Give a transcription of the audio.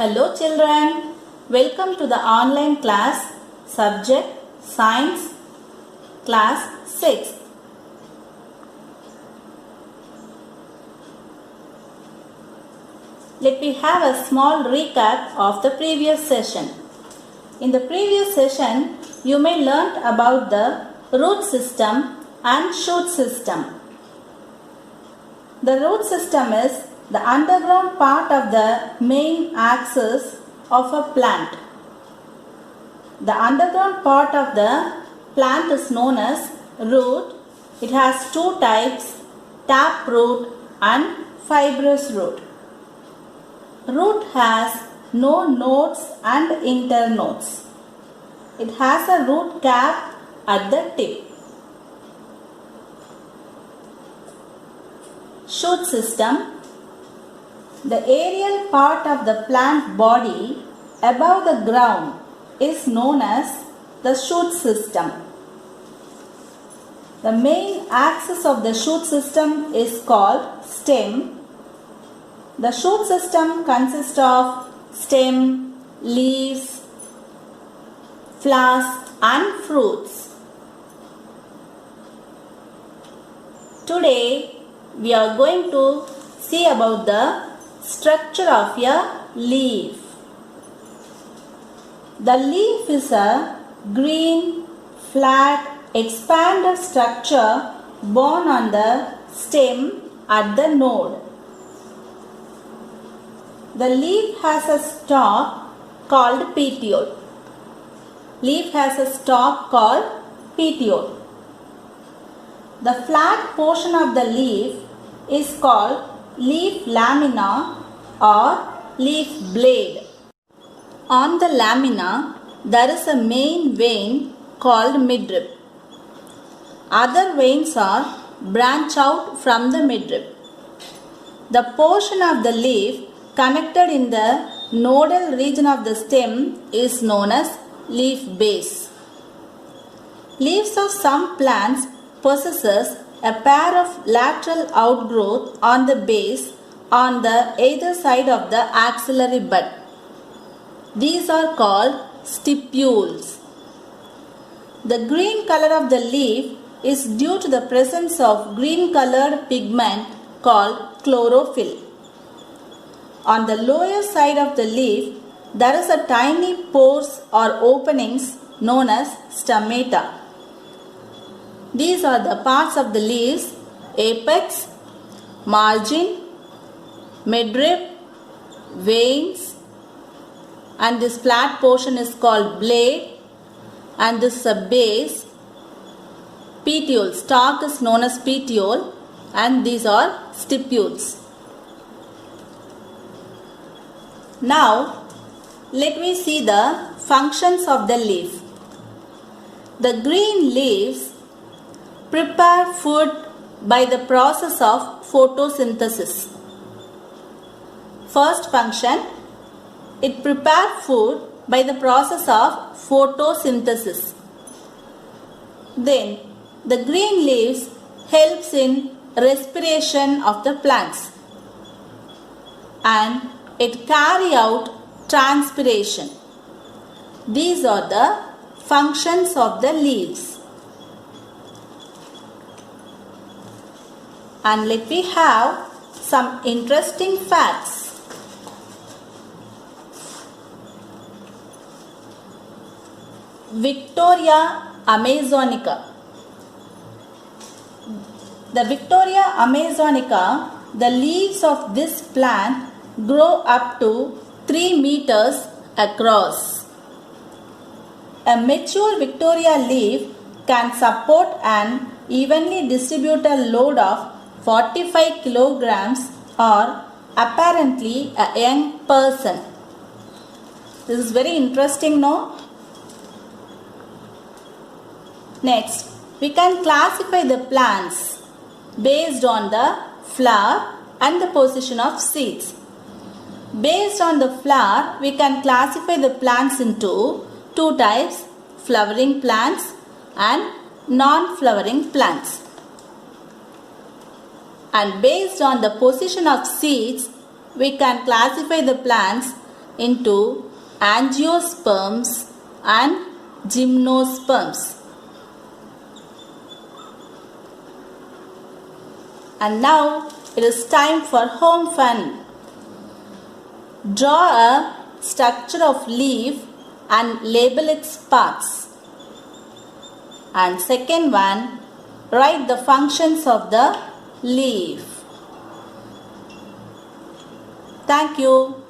Hello children, welcome to the online class subject Science class 6. Let me have a small recap of the previous session. In the previous session, you may learnt about the root system and shoot system. The root system is the underground part of the main axis of a plant. The underground part of the plant is known as root. It has two types, tap root and fibrous root. Root has no nodes and internodes. It has a root cap at the tip. Shoot system. The aerial part of the plant body above the ground is known as the shoot system. The main axis of the shoot system is called stem. The shoot system consists of stem, leaves, flowers and fruits. Today we are going to see about the structure of a leaf. The leaf is a green, flat, expanded structure borne on the stem at the node. The leaf has a stalk called petiole. Leaf has a stalk called petiole. The flat portion of the leaf is called leaf lamina or leaf blade. On the lamina, there is a main vein called midrib. Other veins are branch out from the midrib. The portion of the leaf connected in the nodal region of the stem is known as leaf base. Leaves of some plants possesses a pair of lateral outgrowth on the base on the either side of the axillary bud. These are called stipules. The green color of the leaf is due to the presence of green colored pigment called chlorophyll. On the lower side of the leaf, there is a tiny pores or openings known as stomata. These are the parts of the leaves: apex, margin, midrib, veins, and this flat portion is called blade, and this is a base. Petiole, stalk is known as petiole, and these are stipules. Now, let me see the functions of the leaf. The green leaves prepare food by the process of photosynthesis. First function, it prepares food by the process of photosynthesis. Then, the green leaves helps in respiration of the plants and it carry out transpiration. These are the functions of the leaves. And let me have some interesting facts. Victoria amazonica. The Victoria amazonica, the leaves of this plant grow up to 3 meters across. A mature Victoria leaf can support an evenly distributed load of 45 kilograms or apparently a young person. This is very interesting, no? Next, we can classify the plants based on the flower and the position of seeds. Based on the flower, we can classify the plants into two types: flowering plants and non-flowering plants. And based on the position of seeds, we can classify the plants into angiosperms and gymnosperms. And now it is time for home fun. Draw a structure of leaf and label its parts. And second one, write the functions of the leaf. Thank you.